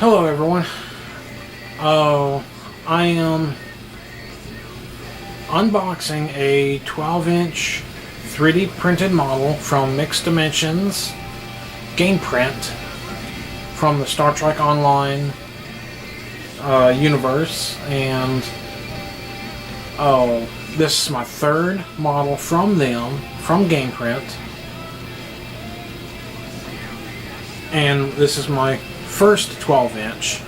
Hello everyone. I am unboxing a 12-inch 3D printed model from Mixed Dimensions Gameprint from the Star Trek Online universe, and this is my third model from them, from Gameprint, and this is my first 12-inch,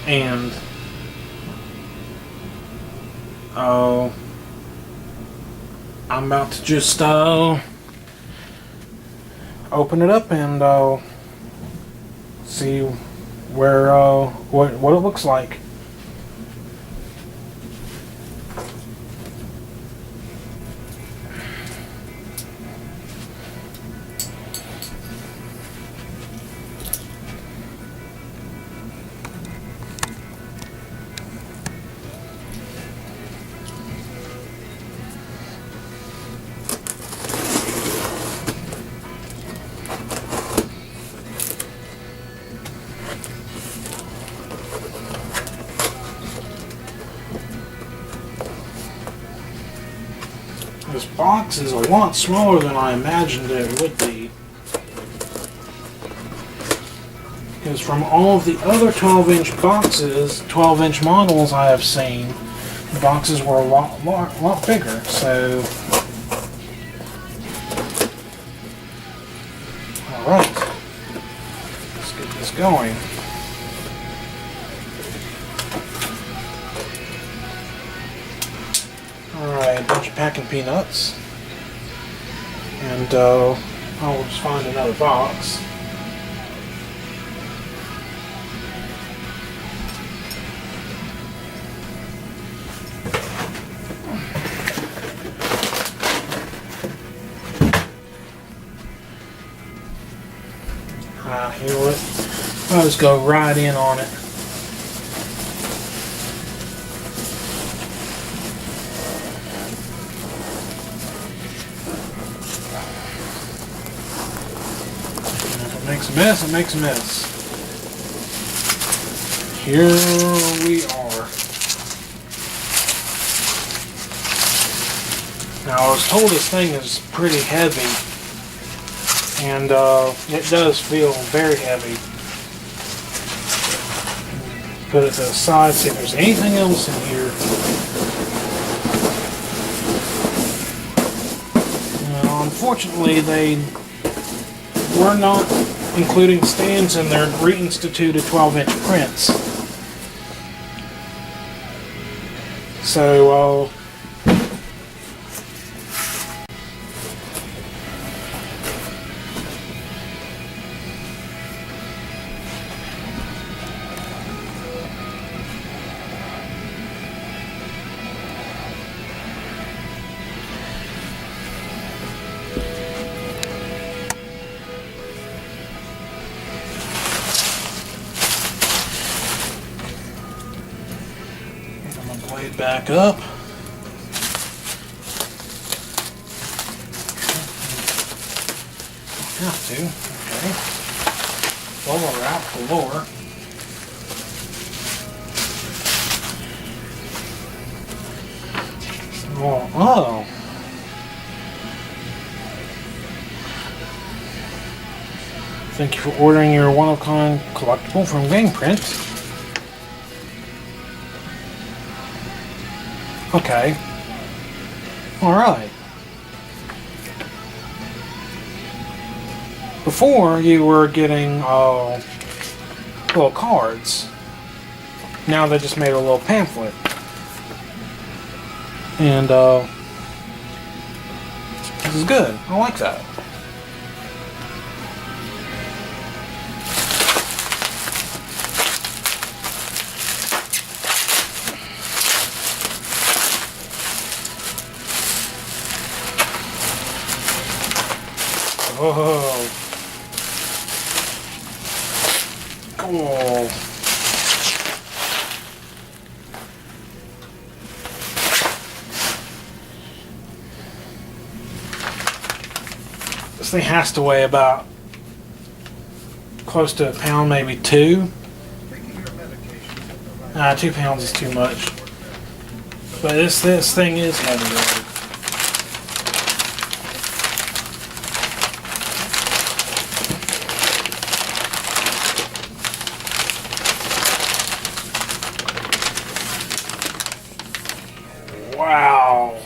and I'm about to just open it up and see where what it looks like. This box is a lot smaller than I imagined it would be, because from all of the other 12-inch boxes, 12-inch models I have seen, the boxes were a lot bigger. So, alright, let's get this going. Alright, a bunch of packing peanuts, and I'll just find another box. You know what? I'll just go right in on it. Makes a mess, it makes a mess. Here we are. Now I was told this thing is pretty heavy, and it does feel very heavy. Put it to the side, see if there's anything else in here. Now, unfortunately, they were not including stands in their reinstituted 12-inch prints. So, blade back up. Have to, okay. Bubble wrap galore. Oh. Thank you for ordering your one-of-a-kind collectible from Gameprint. Okay. Alright. Before, you were getting little cards. Now they just made a little pamphlet. And this is good. I like that. Oh, cool. This thing has to weigh about close to a pound, maybe 2. 2 pounds is too much. But this thing is heavy, though. Wow.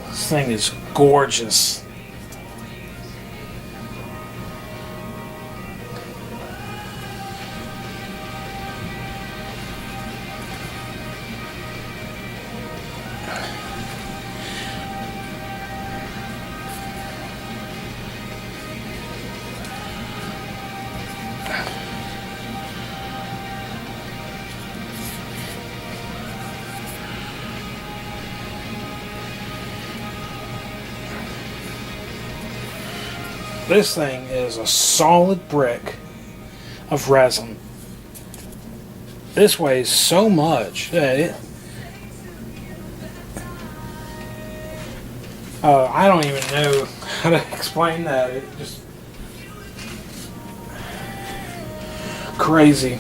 This thing is gorgeous. This thing is a solid brick of resin. This weighs so much. I don't even know how to explain that. It just crazy.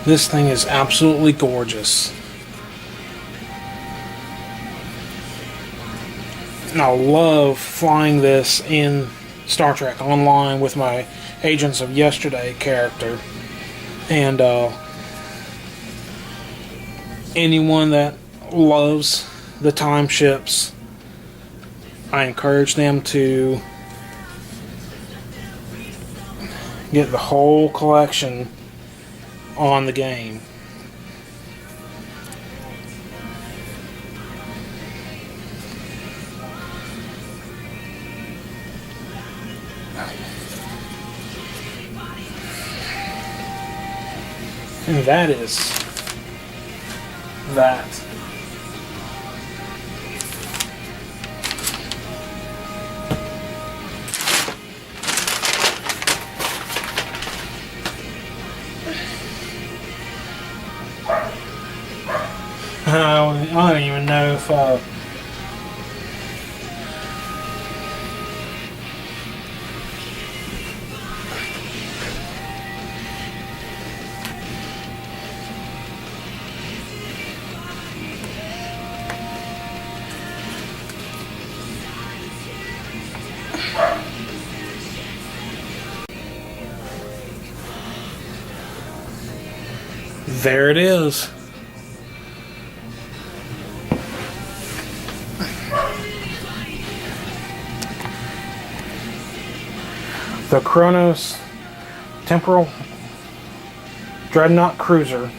This thing is absolutely gorgeous. And I love flying this in Star Trek Online with my Agents of Yesterday character. And anyone that loves the time ships, I encourage them to get the whole collection on the game. And that is that. I don't even know if there it is. The Chronos Temporal Dreadnought Cruiser